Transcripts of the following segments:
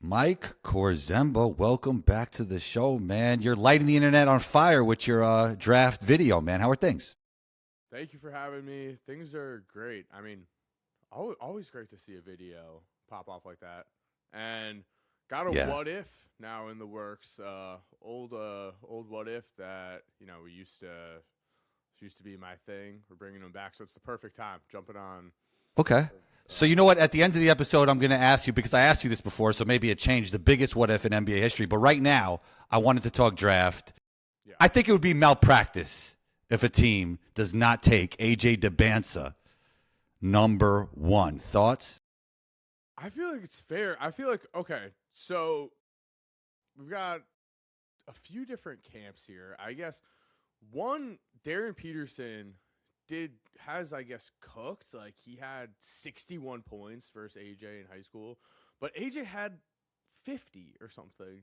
Mike Korzemba, welcome back to the show, man. You're lighting the internet on fire with your draft video, man. How are things? Thank you for having me. Things are great. I mean, always great to see a video pop off like that. And got a what if now in the works. Old what if that used to be my thing. We're bringing them back, so it's the perfect time. Jumping on. Okay. So you know what? At the end of the episode, I'm going to ask you, because I asked you this before, so maybe it changed, the biggest what if in NBA history. But right now, I wanted to talk draft. Yeah. I think it would be malpractice if a team does not take AJ DyBantsa number 1. Thoughts? I feel like it's fair. I feel like, okay, so we've got a few different camps here. I guess one, Darryn Peterson has cooked. Like, he had 61 points versus AJ in high school, but AJ had 50 or something.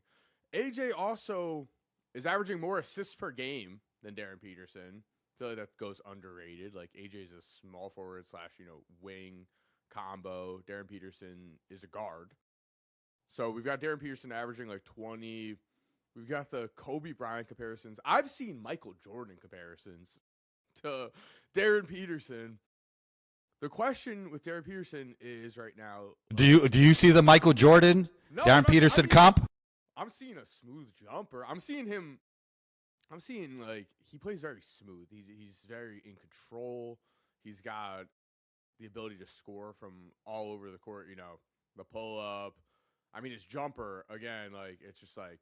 AJ also is averaging more assists per game than Darryn Peterson. I feel like that goes underrated. Like, AJ's a small forward / wing combo. Darryn Peterson is a guard. So we've got Darryn Peterson averaging like 20. We've got the Kobe Bryant comparisons. I've seen Michael Jordan comparisons to Darryn Peterson. The question with Darryn Peterson is right now. Do you see the Michael Jordan, Darryn Peterson comp? I'm seeing a smooth jumper. I'm seeing like he plays very smooth. He's very in control. He's got the ability to score from all over the court. The pull up. I mean, his jumper again. Like, it's just like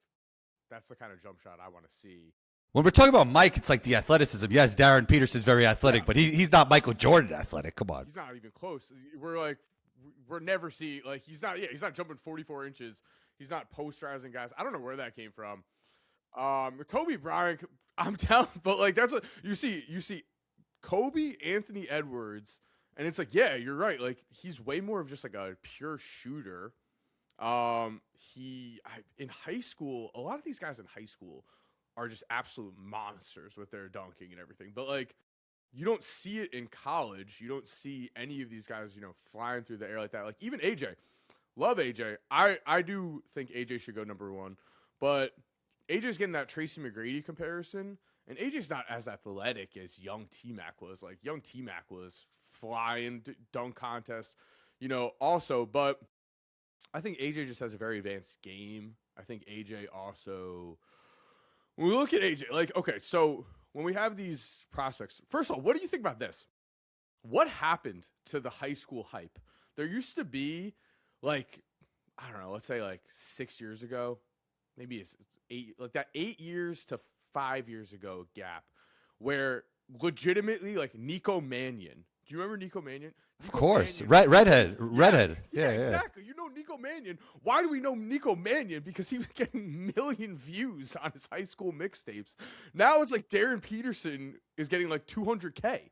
that's the kind of jump shot I want to see. When we're talking about Mike, it's like the athleticism. Yes, Darryn Peterson's very athletic, but he's not Michael Jordan athletic. Come on. He's not even close. We're never seeing, like, he's not jumping 44 inches. He's not posterizing guys. I don't know where that came from. Kobe Bryant, I'm telling, but like, that's what you see Kobe, Anthony Edwards, and it's like, yeah, you're right. Like, he's way more of just like a pure shooter. In high school, a lot of these guys in high school are just absolute monsters with their dunking and everything. But, like, you don't see it in college. You don't see any of these guys, flying through the air like that. Like, even AJ. Love AJ. I do think AJ should go number 1. But AJ's getting that Tracy McGrady comparison. And AJ's not as athletic as young T-Mac was. Like, young T-Mac was flying dunk contest, also. But I think AJ just has a very advanced game. I think AJ also... When we look at AJ, like, okay, so when we have these prospects, first of all, what do you think about this? What happened to the high school hype? There used to be, like, I don't know, let's say like 6 years ago, maybe it's 8, like that 8 years to 5 years ago gap, where legitimately, like, Nico Mannion. Do you remember Nico Mannion? Of course. Redhead. Yeah, exactly. Nico Mannion. Why do we know Nico Mannion? Because he was getting million views on his high school mixtapes. Now it's like Darryn Peterson is getting like 200K,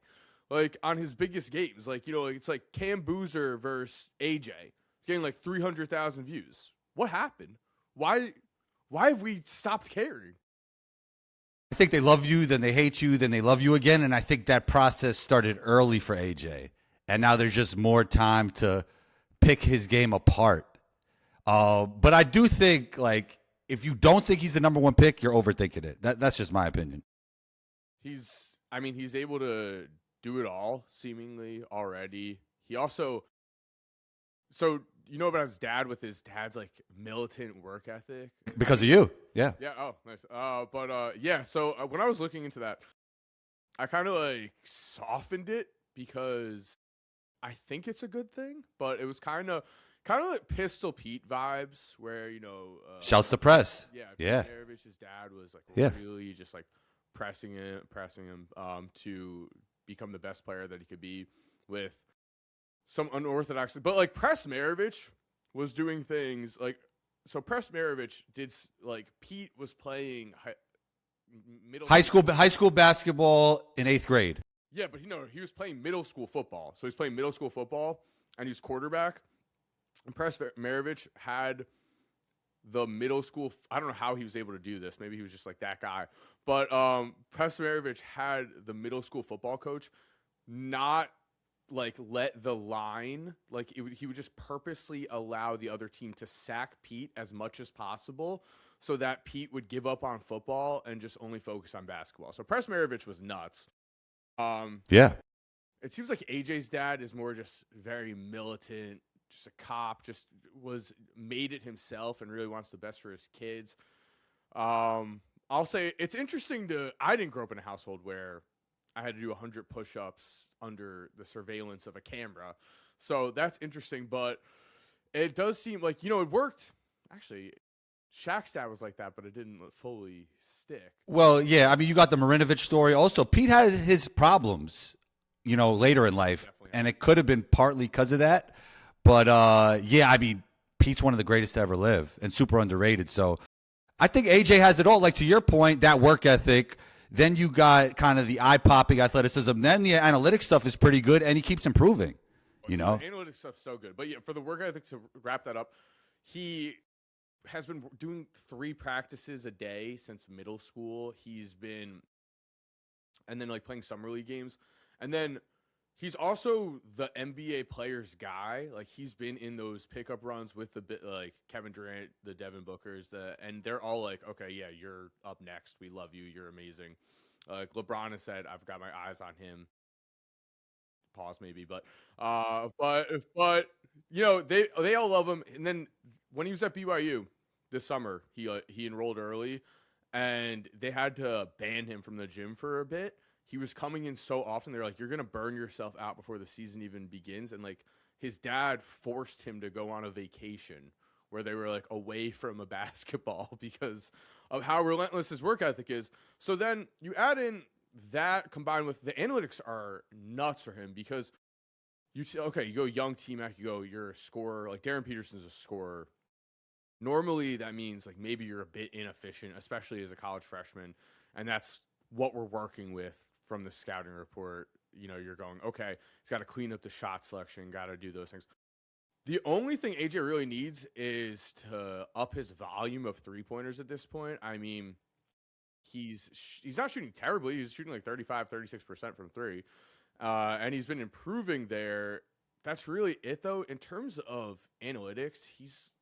like, on his biggest games. Like, it's like Cam Boozer versus AJ. It's getting like 300,000 views. What happened? Why have we stopped caring? I think they love you, then they hate you, then they love you again. And I think that process started early for AJ. And now there's just more time to pick his game apart. But I do think, like, if you don't think he's the number 1 pick, you're overthinking it. That's just my opinion. He's able to do it all, seemingly, already. He also... So, about his dad with his dad's, like, militant work ethic? Because of you, yeah. Yeah, oh, nice. Yeah, so when I was looking into that, I kind of, like, softened it because I think it's a good thing, but it was kind of like Pistol Pete vibes where, shouts to press. Yeah. Maravich's dad was, like, really just, like, pressing him to become the best player that he could be with some unorthodox, but like Press Maravich was doing things like, so Press Maravich did, like, Pete was playing high school basketball in 8th grade. Yeah, but he was playing middle school football. So he's playing middle school football and he's quarterback. And Press Maravich had the middle school. I don't know how he was able to do this. Maybe he was just like that guy. But Press Maravich had the middle school football coach not like let the line, like he would just purposely allow the other team to sack Pete as much as possible so that Pete would give up on football and just only focus on basketball. So Pres Maravich was nuts. Yeah. It seems like AJ's dad is more just very militant, just a cop, just made it himself and really wants the best for his kids. I'll say it's interesting I didn't grow up in a household where I had to do 100 push-ups under the surveillance of a camera. So that's interesting, but it does seem like, it worked. Actually, Shaq's dad was like that, but it didn't fully stick. Well, yeah, I mean, you got the Marinovich story. Also, Pete had his problems, later in life, and it could have been partly because of that. But, yeah, I mean, Pete's one of the greatest to ever live and super underrated. So I think AJ has it all. Like, to your point, that work ethic. Then you got kind of the eye-popping athleticism. Then the analytics stuff is pretty good, and he keeps improving, The analytics stuff's so good. But, yeah, for the work ethic, to wrap that up, he has been doing 3 practices a day since middle school. And then, like, playing summer league games. And then he's also the NBA players guy. Like, he's been in those pickup runs with Kevin Durant, the Devin Bookers, and they're all like, okay, yeah, you're up next. We love you. You're amazing. Like LeBron has said, I've got my eyes on him. Pause maybe, but they all love him. And then when he was at BYU this summer, he enrolled early, and they had to ban him from the gym for a bit. He was coming in so often. They're like, you're going to burn yourself out before the season even begins. And, like, his dad forced him to go on a vacation where they were, like, away from a basketball because of how relentless his work ethic is. So then you add in that combined with the analytics are nuts for him because you go young T-Mac, you're a scorer. Like, Darryn Peterson's a scorer. Normally that means, like, maybe you're a bit inefficient, especially as a college freshman. And that's what we're working with. From the scouting report, you're going, okay, he's got to clean up the shot selection, got to do those things. The only thing AJ really needs is to up his volume of 3-pointers at this point. I mean, he's not shooting terribly. He's shooting like 35, 36% from 3. And he's been improving there. That's really it, though. In terms of analytics, he's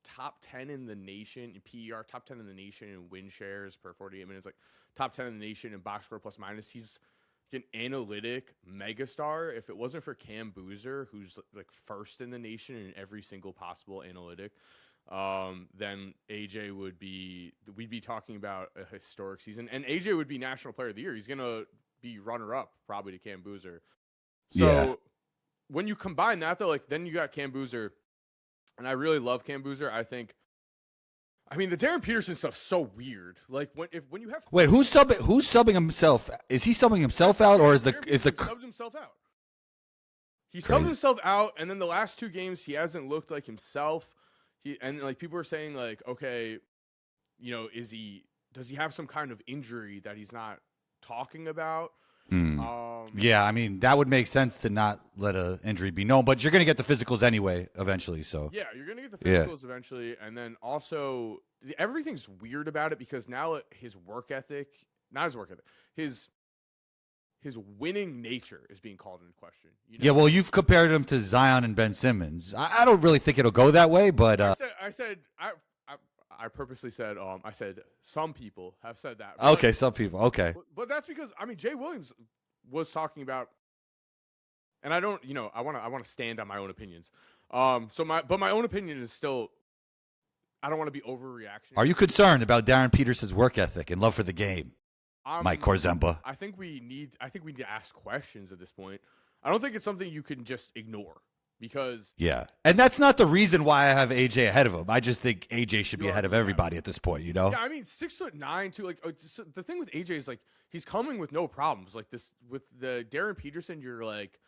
top 10 in the nation in PER, top 10 in the nation in win shares per 48 minutes, like top 10 in the nation in box score plus minus. He's an analytic megastar. If it wasn't for Cam Boozer, who's like first in the nation in every single possible analytic, then we'd be talking about a historic season, and AJ would be National Player of the Year. He's going to be runner-up probably to Cam Boozer. So when you combine that, though, like, then you got Cam Boozer. And I really love Cam Boozer. I mean, the Darryn Peterson stuff's so weird. Like when you have who's subbing himself? Is he subbing himself out, or is the subbed himself out? He subbed himself out, and then the last 2 games he hasn't looked like himself. People are saying like, okay, does he have some kind of injury that he's not talking about? Yeah, I mean, that would make sense to not let an injury be known, but you're going to get the physicals anyway eventually. So yeah, you're going to get the physicals eventually, and then also everything's weird about it because now his work ethic, not his work ethic, his winning nature is being called into question. Yeah, well, you've compared him to Zion and Ben Simmons. I don't really think it'll go that way, but I purposely said, I said some people have said that. Okay, some people. Okay. But that's because, I mean, Jay Williams was talking about, and I don't, I want to stand on my own opinions. But my own opinion is still, I don't want to be overreaction. Are you concerned about Darryn Peterson's work ethic and love for the game, Mike Korzemba? I think we need to ask questions at this point. I don't think it's something you can just ignore. Because and that's not the reason why I have AJ ahead of him. I just think AJ should be ahead of everybody at this point, Yeah, I mean 6'9" too. Like the thing with AJ is like he's coming with no problems. Like this with the Darryn Peterson, you're like,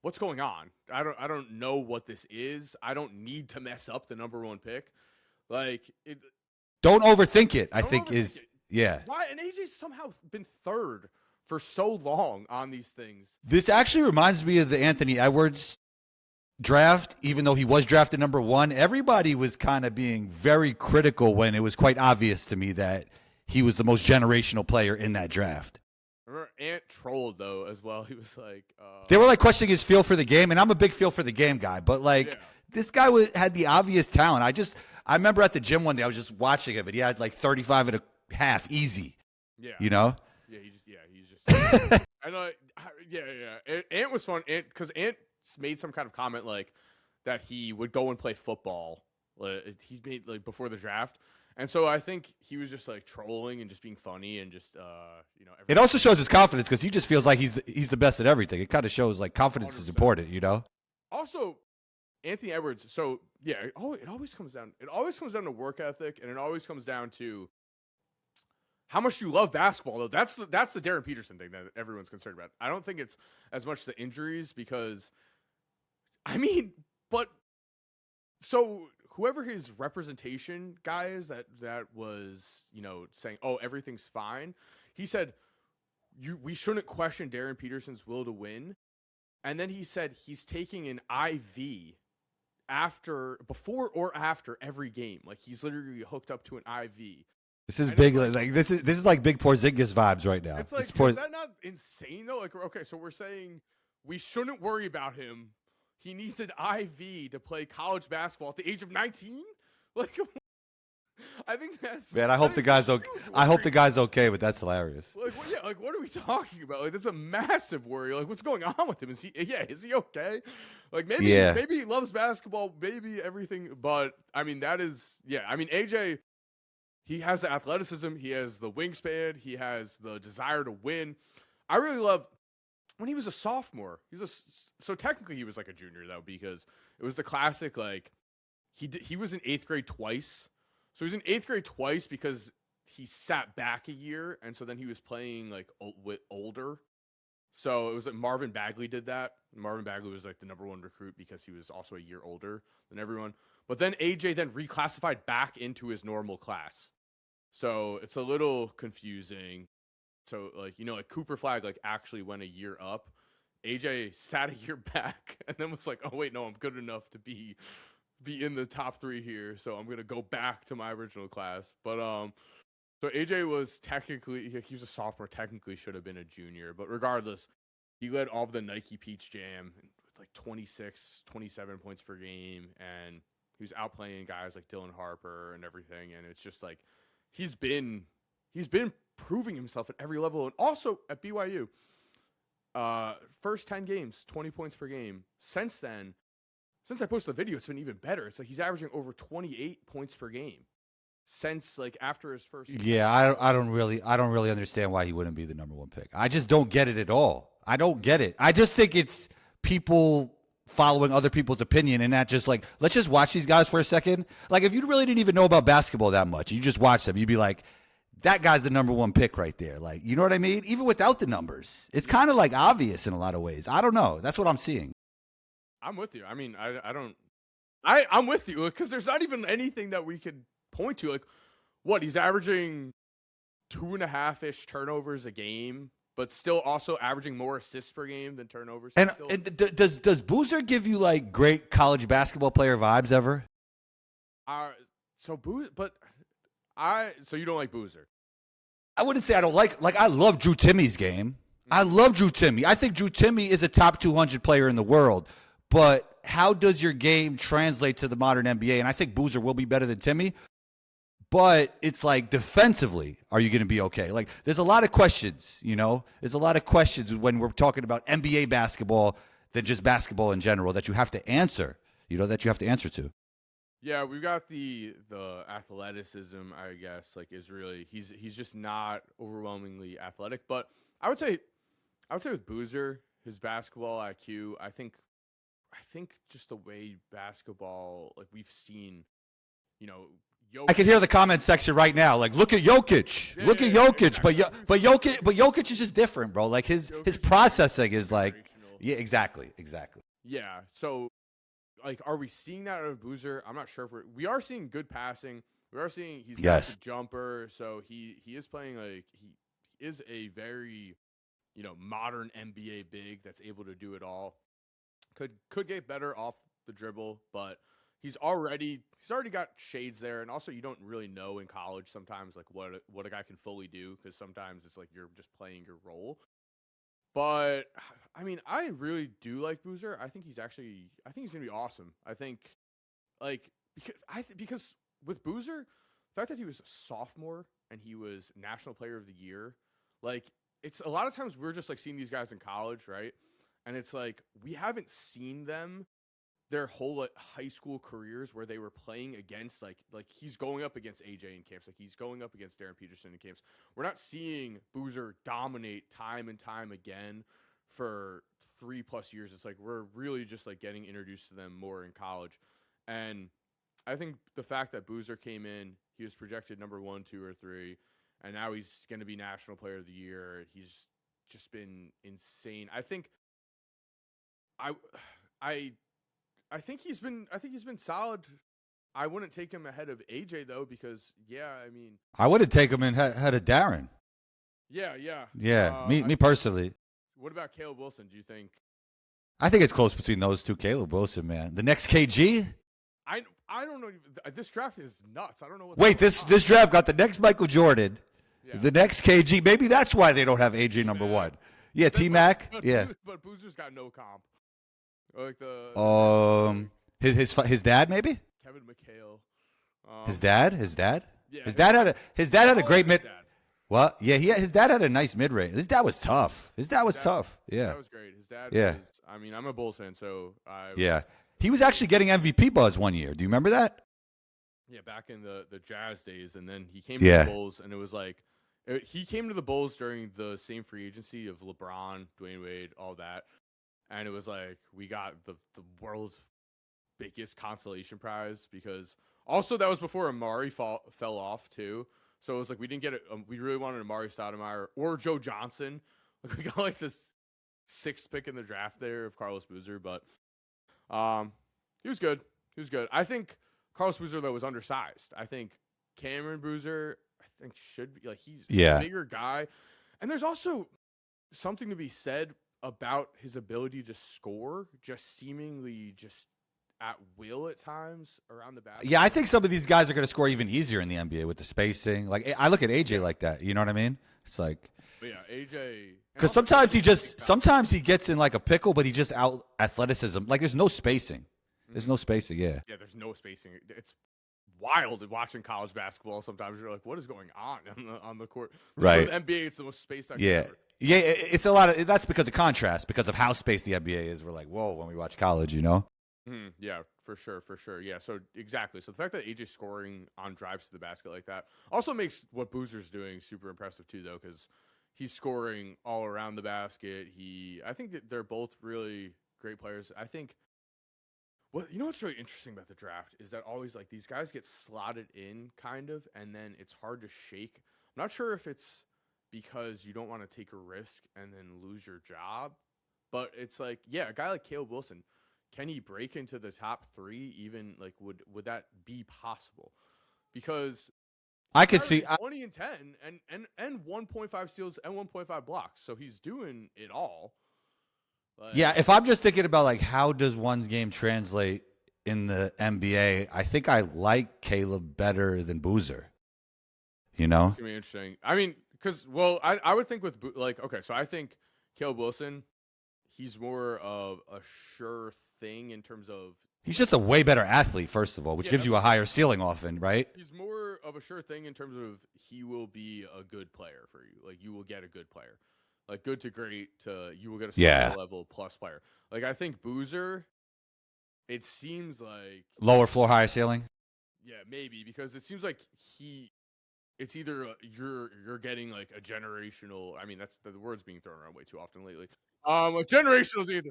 what's going on? I don't know what this is. I don't need to mess up the number 1 pick. Like don't overthink it. I think Why? And AJ's somehow been 3rd for so long on these things. This actually reminds me of the Anthony Edwards draft. Even though he was drafted number 1, everybody was kind of being very critical when it was quite obvious to me that he was the most generational player in that draft. I remember Ant trolled though as well. He was like, They were like questioning his feel for the game, and I'm a big feel for the game guy, but like this guy had the obvious talent. I remember at the gym one day I was just watching him, and he had like 35 and a half easy. Yeah. You know? Yeah, he's just. I know. Yeah. Ant was fun. Because Ant made some kind of comment like that he would go and play football. He's made like before the draft. And so I think he was just like trolling and just being funny and just It also shows his confidence because he just feels like he's the best at everything. It kind of shows like confidence 100%. is important, you know. Also, Anthony Edwards. So yeah, it always comes down. It always comes down to work ethic, and it always comes down to how much you love basketball. Though that's the Darryn Peterson thing that everyone's concerned about. I don't think it's as much the injuries because, so whoever his representation guy is that was, saying, oh, everything's fine. He said, we shouldn't question Darryn Peterson's will to win. And then he said he's taking an IV before or after every game. Like he's literally hooked up to an IV. This is big. Like this is like big Porzingis vibes right now. It's like, is that not insane though? Like, okay, so we're saying we shouldn't worry about him. He needs an IV to play college basketball at the age of 19. Like, I think that's man. I hope the guy's okay. I hope the guy's okay, but that's hilarious. Like, what are we talking about? Like, this is a massive worry. Like, what's going on with him? Is he okay? Like, maybe he loves basketball, maybe everything, but that is AJ. He has the athleticism. He has the wingspan. He has the desire to win. I really love when he was a sophomore. So technically he was like a junior though, because it was the classic like he was in 8th grade twice. So he was in 8th grade twice because he sat back a year, and so then he was playing like with older. So it was like Marvin Bagley did that. Marvin Bagley was like the #1 recruit because he was also a year older than everyone. But then AJ then reclassified back into his normal class. So it's a little confusing. So like Cooper Flagg like actually went a year up. AJ sat a year back and then was like, oh wait, no, I'm good enough to be in the top 3 here. So I'm gonna go back to my original class. But so AJ was he was a sophomore, technically should have been a junior, but regardless, he led all of the Nike Peach Jam with like 26, 27 points per game, and he was outplaying guys like Dylan Harper and everything. And it's just like he's been proving himself at every level, and also at BYU. First 10 games, 20 points per game. Since then, since I posted the video, it's been even better. It's like he's averaging over 28 points per game since like after his first. Yeah, I don't really understand why he wouldn't be the #1 pick. I just don't get it at all. I don't get it. I just think it's people following other people's opinion and not just like, let's just watch these guys for a second. Like if you really didn't even know about basketball that much, you just watch them, you'd be like, that guy's the #1 pick right there. Like, you know what I mean? Even without the numbers, it's kind of like obvious in a lot of ways. I don't know. That's what I'm seeing. I'm with you. I'm with you because there's not even anything that we could point to. Like, what he's averaging 2.5-ish turnovers a game, but still also averaging more assists per game than turnovers. And does Boozer give you like great college basketball player vibes ever? So you don't like Boozer? I wouldn't say I don't like I love Drew Timmy's game. I love Drew Timme. I think Drew Timme is a top 200 player in the world. But how does your game translate to the modern NBA? And I think Boozer will be better than Timme. But it's like defensively, are you going to be okay? Like there's a lot of questions, There's a lot of questions when we're talking about NBA basketball than just basketball in general that you have to answer, that you have to answer to. Yeah, we've got the athleticism, I guess, like is really he's just not overwhelmingly athletic. But I would say with Boozer, his basketball IQ, I think just the way basketball, like we've seen, Jokic. I can hear the comment section right now. Like, look at Jokic. Yeah, look at Jokic. Exactly. But Jokic is just different, bro. Like his processing is like, yeah, exactly. Yeah. So, like, are we seeing that out of Boozer? I'm not sure if we are seeing good passing. We are seeing he's got a jumper. So he is playing like he is a very, modern NBA big that's able to do it all. Could get better off the dribble, but he's already got shades there, and also you don't really know in college sometimes like what a guy can fully do, because sometimes it's like you're just playing your role. But I mean, I really do like Boozer. I think he's gonna be awesome. I think like because with Boozer, the fact that he was a sophomore and he was National Player of the Year, like it's a lot of times we're just like seeing these guys in college, right? And it's like we haven't seen them their whole like, high school careers where they were playing against like he's going up against AJ in camps, like he's going up against Darryn Peterson in camps. We're not seeing Boozer dominate time and time again for 3+ years. It's like we're really just like getting introduced to them more in college. And I think the fact that Boozer came in, he was projected number 1, 2, or 3, and now he's going to be National Player of the Year. He's just been insane. I think he's been solid. I wouldn't take him ahead of AJ though, because I mean, I wouldn't take him ahead of Darryn. Yeah. Me personally. What about Caleb Wilson? Do you think? I think it's close between those two. Caleb Wilson, man. The next KG? I don't know. This draft is nuts. I don't know what. Wait, this draft got the next Michael Jordan, the next KG. Maybe that's why they don't have AJ number 1. Yeah, T-Mac. Yeah. But Boozer's got no comp. Like his dad maybe? Kevin McHale. His dad? Yeah, his dad had a great mid. What? Yeah, his dad had a nice mid range. His dad was tough. Tough. Yeah. That was great. His dad was, I mean, I'm a Bulls fan, so he was actually getting MVP buzz one year. Do you remember that? Yeah, back in the Jazz days, and then he came to the Bulls, and it was like he came to the Bulls during the same free agency of LeBron, Dwayne Wade, all that, and it was like we got the world's biggest consolation prize, because also that was before Amari fell off too. So it was like we didn't get it. We really wanted Amari Stoudemire or Joe Johnson. Like we got like this 6th pick in the draft there of Carlos Boozer, but he was good. I think Carlos Boozer though was undersized. I think Cameron Boozer, should be like he's a bigger guy, and there's also something to be said about his ability to score, just seemingly just at will at times around the basket. Yeah, I think some of these guys are going to score even easier in the NBA with the spacing. Like I look at AJ like that. You know what I mean? It's like, AJ. Because sometimes he gets in like a pickle, but he just out athleticism. Like there's no spacing. There's no spacing. Yeah. Yeah, there's no spacing. It's wild watching college basketball. Sometimes you're like, what is going on the court? Right. The NBA, it's the most spaced. Yeah. It's a lot of that's because of contrast, because of how spaced the NBA is. We're like, whoa, when we watch college, you know. Yeah, for sure. Yeah, so exactly. So the fact that AJ's scoring on drives to the basket like that also makes what Boozer's doing super impressive too, though, because he's scoring all around the basket. I think that they're both really great players. I think what's really interesting about the draft is that always like these guys get slotted in kind of, and then it's hard to shake. I'm not sure if it's because you don't want to take a risk and then lose your job, but it's like, a guy like Caleb Wilson, can he break into the top 3 even? Like, would that be possible? Because I could see 20 and 10 and 1.5 steals and 1.5 blocks. So he's doing it all. Like, if I'm just thinking about like how does one's game translate in the NBA, I think I like Caleb better than Boozer. You know? It's gonna be interesting. I mean, because I would think with so I think Caleb Wilson, he's more of a sure thing in terms of he's just a way better athlete, first of all, which gives you a higher ceiling often, right? He's more of a sure thing in terms of he will be a good player for you. Like you will get a good player. Like good to great to you will get a star level plus player. Like I think Boozer, it seems like lower floor, higher ceiling. Yeah, maybe, because it seems like it's either you're getting like a generational. I mean, that's the word's being thrown around way too often lately. A generational is either.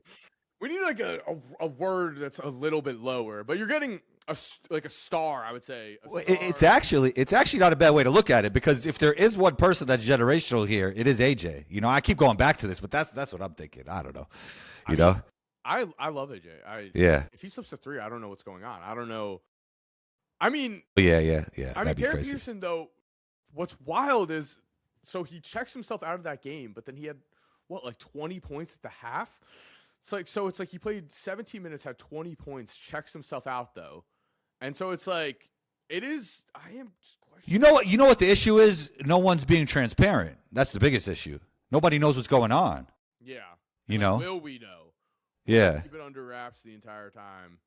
We need like a word that's a little bit lower, but you're getting a star, I would say. It's actually not a bad way to look at it, because if there is one person that's generational here, it is AJ. You know, I keep going back to this, but that's what I'm thinking. I don't know. I love AJ. If he slips to 3, I don't know what's going on. I don't know. I mean, yeah. I mean, Darryn Peterson though. What's wild is so he checks himself out of that game, but then he had 20 points at the half. It's like he played 17 minutes, had 20 points, checks himself out though, And so it's like, it is, I am just questioning. You know what the issue is? No one's being transparent. That's the biggest issue. Nobody knows what's going on. Yeah. You like, know? Will we know? Yeah. Keep it under wraps the entire time.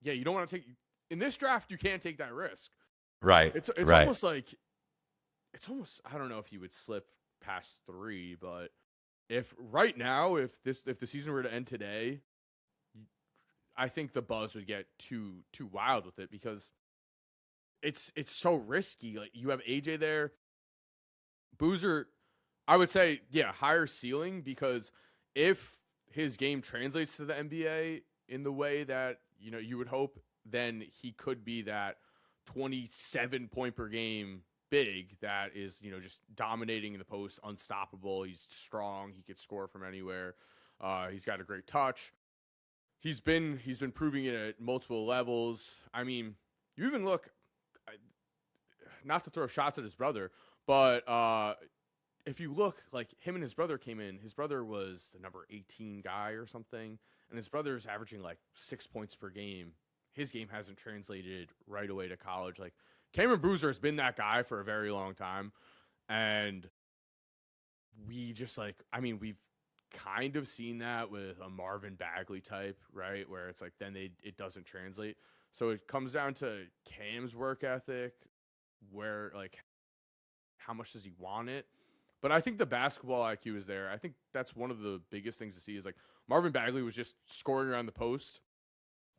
Yeah, you don't want to take, in this draft, you can't take that risk. Right. It's right. almost like, I don't know if he would slip past 3, but if right now, if the season were to end today, I think the buzz would get too wild with it because it's so risky. Like, you have AJ there. Boozer, I would say, yeah, higher ceiling, because if his game translates to the NBA in the way that, you would hope, then he could be that 27 point per game big that is, just dominating in the post, unstoppable. He's strong. He could score from anywhere. He's got a great touch. He's been proving it at multiple levels. I mean, you even look, not to throw shots at his brother, but if you look, like, him and his brother came in. His brother was the number 18 guy or something, and his brother is averaging like 6 points per game. His game hasn't translated right away to college. Like, Cameron Boozer has been that guy for a very long time, and we just we've kind of seen that with a Marvin Bagley type, right? Where it's like then it doesn't translate. So it comes down to Cam's work ethic, where, like, how much does he want it? But I think the basketball IQ is there. I think that's one of the biggest things to see is, like, Marvin Bagley was just scoring around the post,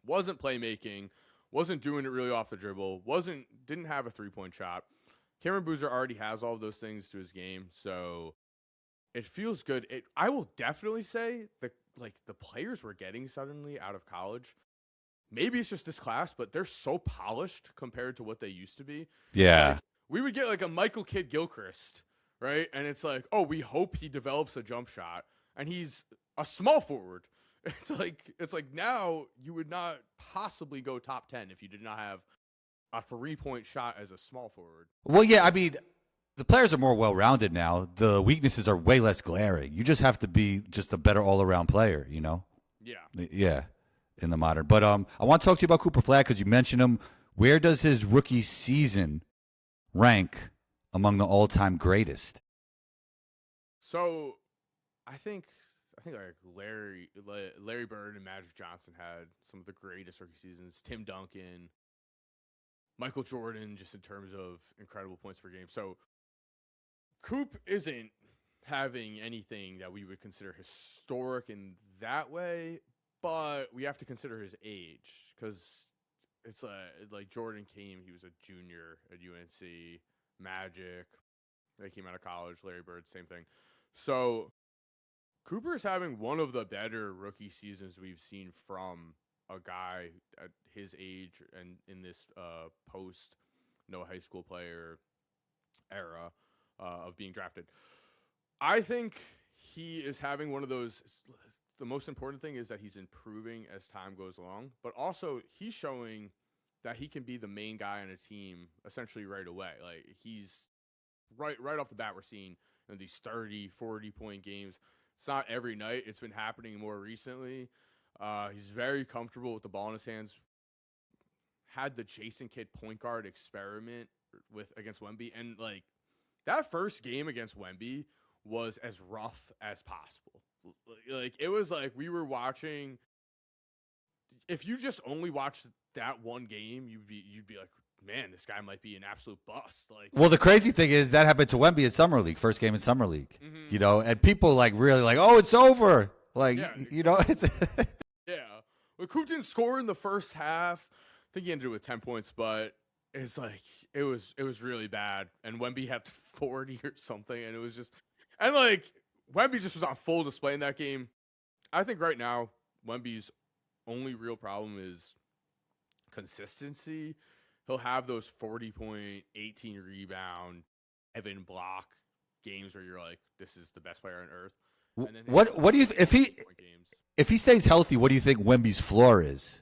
wasn't playmaking, wasn't doing it really off the dribble, didn't have a 3-point shot. Cameron Boozer already has all of those things to his game, so it feels good. I will definitely say that, like, the players we're getting suddenly out of college, maybe it's just this class, but they're so polished compared to what they used to be. Yeah. Like, we would get like a Michael Kidd-Gilchrist, right? And it's like, oh, we hope he develops a jump shot, and he's a small forward. It's like now you would not possibly go top 10 if you did not have a 3-point shot as a small forward. Well, yeah, I mean, the players are more well-rounded now. The weaknesses are way less glaring. You just have to be just a better all-around player, Yeah. Yeah, in the modern. But I want to talk to you about Cooper Flagg because you mentioned him. Where does his rookie season rank among the all-time greatest? So, I think like Larry Bird and Magic Johnson had some of the greatest rookie seasons. Tim Duncan, Michael Jordan, just in terms of incredible points per game. So Coop isn't having anything that we would consider historic in that way, but we have to consider his age, because it's like Jordan he was a junior at UNC. Magic, they came out of college. Larry Bird, same thing. So Cooper is having one of the better rookie seasons we've seen from a guy at his age and in this post no high school player era of being drafted. I think he is having one of those. The most important thing is that he's improving as time goes along, but also he's showing that he can be the main guy on a team essentially right away. Like, he's right off the bat, we're seeing these 30, 40-point games. It's not every night. It's been happening more recently. He's very comfortable with the ball in his hands. Had the Jason Kidd point guard experiment against Wemby, and like that first game against Wemby was as rough as possible. Like, it was like we were watching. If you just only watched that one game, you'd be like, man, this guy might be an absolute bust. Like, well, the crazy thing is that happened to Wemby in Summer League, first game in Summer League. Mm-hmm. And people really oh, it's over. Like, yeah, it's yeah. Well, Coop didn't score in the first half. I think he ended it with 10 points, but it's like it was really bad. And Wemby had 40 or something, and it was just, and like Wemby just was on full display in that game. I think right now Wemby's only real problem is consistency. He'll have those 40-point, 18 rebound, Evan block games where you're like, this is the best player on earth. And then what do you if he stays healthy? What do you think Wemby's floor is?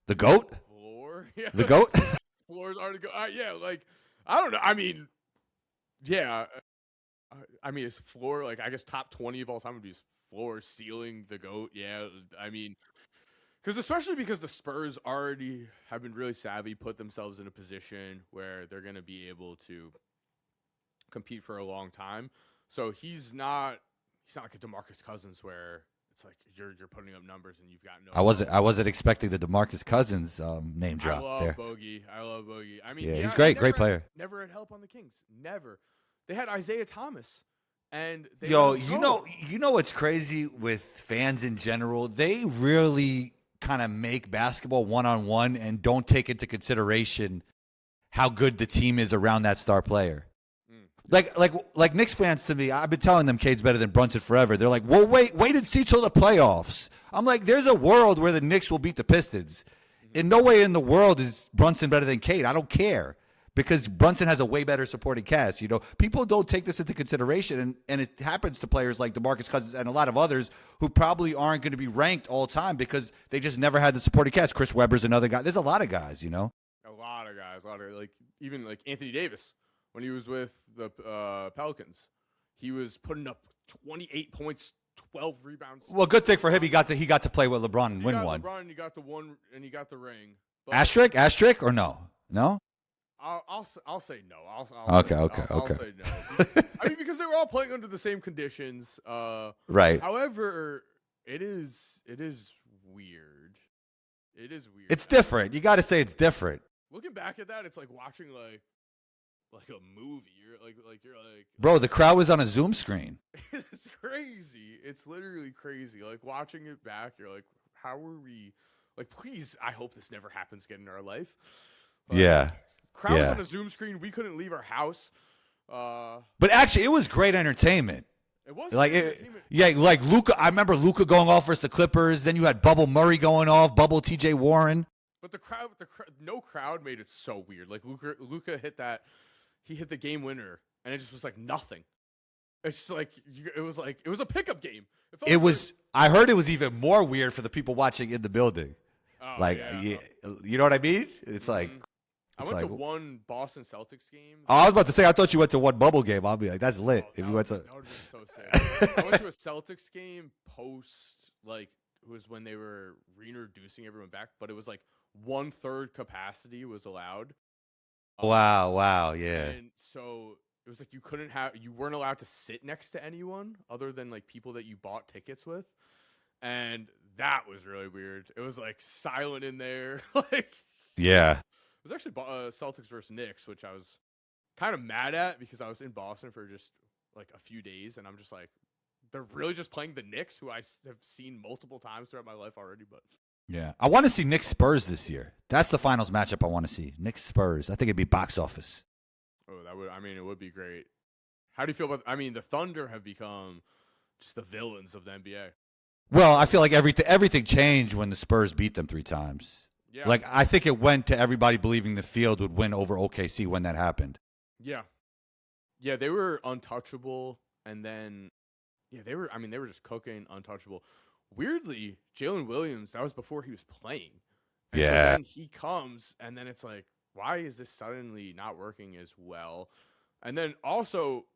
The GOAT? Floor? Yeah. The GOAT? Floors are to go. Yeah, like, I don't know. I mean, yeah. I mean, his floor, like, I guess top 20 of all time would be his floor. Ceiling, the GOAT. Yeah. I mean, especially because the Spurs already have been really savvy, put themselves in a position where they're going to be able to compete for a long time. So he's not like a DeMarcus Cousins where it's like you're putting up numbers and you've got no. I wasn't expecting the DeMarcus Cousins name drop there. I love Bogey. I mean, yeah, he's great player. Never had help on the Kings. Never. They had Isaiah Thomas. And you know what's crazy with fans in general? They really kind of make basketball one-on-one and don't take into consideration how good the team is around that star player. Like Knicks fans to me, I've been telling them Cade's better than Brunson forever. They're like, well, wait and see till the playoffs. I'm like, there's a world where the Knicks will beat the Pistons. In no way in the world is Brunson better than Cade. I don't care. Because Brunson has a way better supporting cast. You know, people don't take this into consideration, and it happens to players like DeMarcus Cousins and a lot of others who probably aren't going to be ranked all time because they just never had the supporting cast. Chris Webber's another guy. There's a lot of guys, you know. A lot of guys, like even like Anthony Davis when he was with the Pelicans, he was putting up 28 points, 12 rebounds. Well, good thing for him, he got to play with LeBron and win one. LeBron, he got the one, and he got the ring. But asterisk, or no? I'll say no. I'll say no. I mean, because they were all playing under the same conditions. Right. However, it is weird. It is weird. It's different. You got to say it's different. Looking back at that, it's like watching like a movie. You're like, bro, the crowd was on a Zoom screen. It's crazy. It's literally crazy. Like watching it back, you're like, how are we? Like, please, I hope this never happens again in our life. But, yeah. Crowds on a Zoom screen. We couldn't leave our house. But actually, it was great entertainment. It was like entertainment. Like Luka. I remember Luka going off versus the Clippers. Then you had Bubble Murray going off. Bubble T.J. Warren. But no crowd made it so weird. Like Luka hit that. He hit the game winner, and it just was like nothing. It's just like it was a pickup game. It was. I heard it was even more weird for the people watching in the building. Oh, like, yeah, you know what I mean? It's like. I went to one Boston Celtics game. Oh, I was about to say, I thought you went to one bubble game. I'll be like, that's lit. If you went to, that would have been so sick. I went to a Celtics game post, like, it was when they were reintroducing everyone back, but it was like 1/3 capacity was allowed. Wow, yeah. And so it was like you weren't allowed to sit next to anyone other than like people that you bought tickets with, and that was really weird. It was like silent in there, like. Yeah. It was actually Celtics versus Knicks, which I was kind of mad at because I was in Boston for just like a few days, and I'm just like, they're really just playing the Knicks, who I have seen multiple times throughout my life already. But yeah, I want to see Knicks Spurs this year. That's the finals matchup I want to see. Knicks Spurs. I think it'd be box office. Oh, it would be great. How do you feel about? I mean, the Thunder have become just the villains of the NBA. Well, I feel like everything changed when the Spurs beat them 3 times. Yeah. Like, I think it went to everybody believing the field would win over OKC when that happened. Yeah. Yeah, they were untouchable, and then, they were just cooking, untouchable. Weirdly, Jalen Williams, that was before he was playing. And so then he comes, and then it's like, why is this suddenly not working as well? And then also,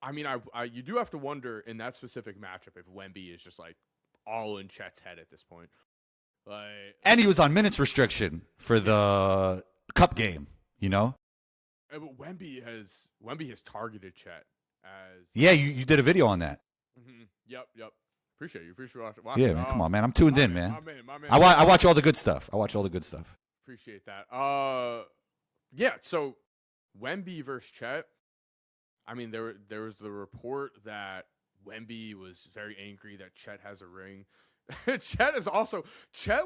I mean, you do have to wonder in that specific matchup if Wemby is just like all in Chet's head at this point. And he was on minutes restriction for the cup game, you know? But Wemby has targeted Chet as. Yeah, you did a video on that. Mm-hmm. Yep. Appreciate watching. Yeah, man, come on, man. I'm tuned in, man. My man. I watch all the good stuff. Appreciate that. Yeah. So Wemby versus Chet. I mean, there was the report that Wemby was very angry that Chet has a ring. Chet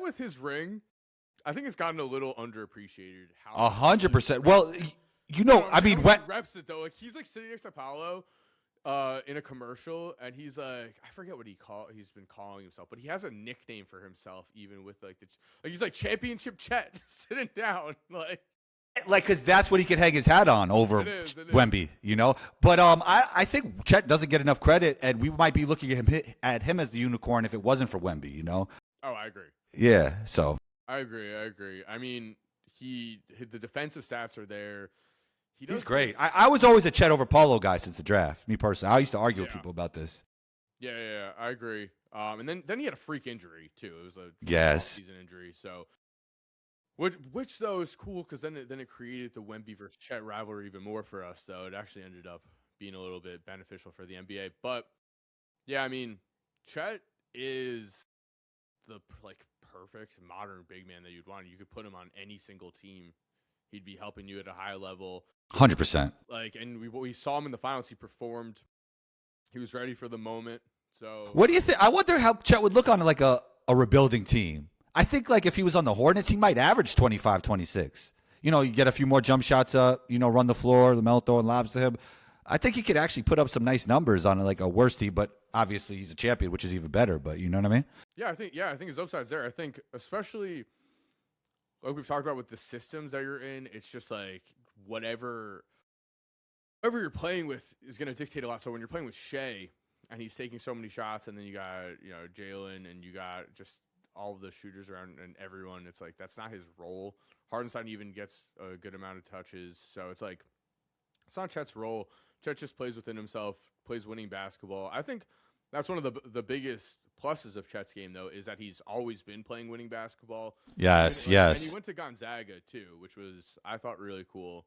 with his ring, I think it's gotten a little underappreciated. 100%. Well, I mean, when he reps it though, like he's like sitting next to Paolo, in a commercial, and he's like, I forget what he's been calling himself, but he has a nickname for himself, even with like he's like Championship Chet sitting down, like because that's what he could hang his hat on over Wemby, you know. But I think Chet doesn't get enough credit, and we might be looking at him as the unicorn if it wasn't for Wemby, you know. Oh, I agree. Yeah, so I agree. I mean, the defensive stats are there. He's great. I was always a Chet over Paulo guy since the draft. Me personally, I used to argue with people about this. Yeah, I agree. And then he had a freak injury too. It was a Yes. season injury. So, which though is cool because then it created the Wemby versus Chet rivalry even more for us. Though it actually ended up being a little bit beneficial for the NBA. But yeah, I mean, Chet is the perfect modern big man that you'd want. You could put him on any single team. He'd be helping you at a high level. 100%. And we saw him in the finals. He performed. He was ready for the moment. So what do you think? I wonder how Chet would look on like a rebuilding team. I think like if he was on the Hornets, he might average 25, 26. You get a few more jump shots up, run the floor, LaMelo throwing lobs to him. I think he could actually put up some nice numbers on like a worse team, but obviously he's a champion, which is even better, but you know what I mean? Yeah, I think his upside's there. I think especially like we've talked about with the systems that you're in, it's just like whatever you're playing with is going to dictate a lot. So when you're playing with Shea and he's taking so many shots, and then you got Jalen, and you got just all of the shooters around and everyone, it's like that's not his role. Hardenstein even gets a good amount of touches, so it's like it's not Chet's role. Chet just plays within himself, plays winning basketball. I think that's one of the biggest pluses of Chet's game, though, is that he's always been playing winning basketball. Yes, And yes. he went to Gonzaga too, which was I thought really cool.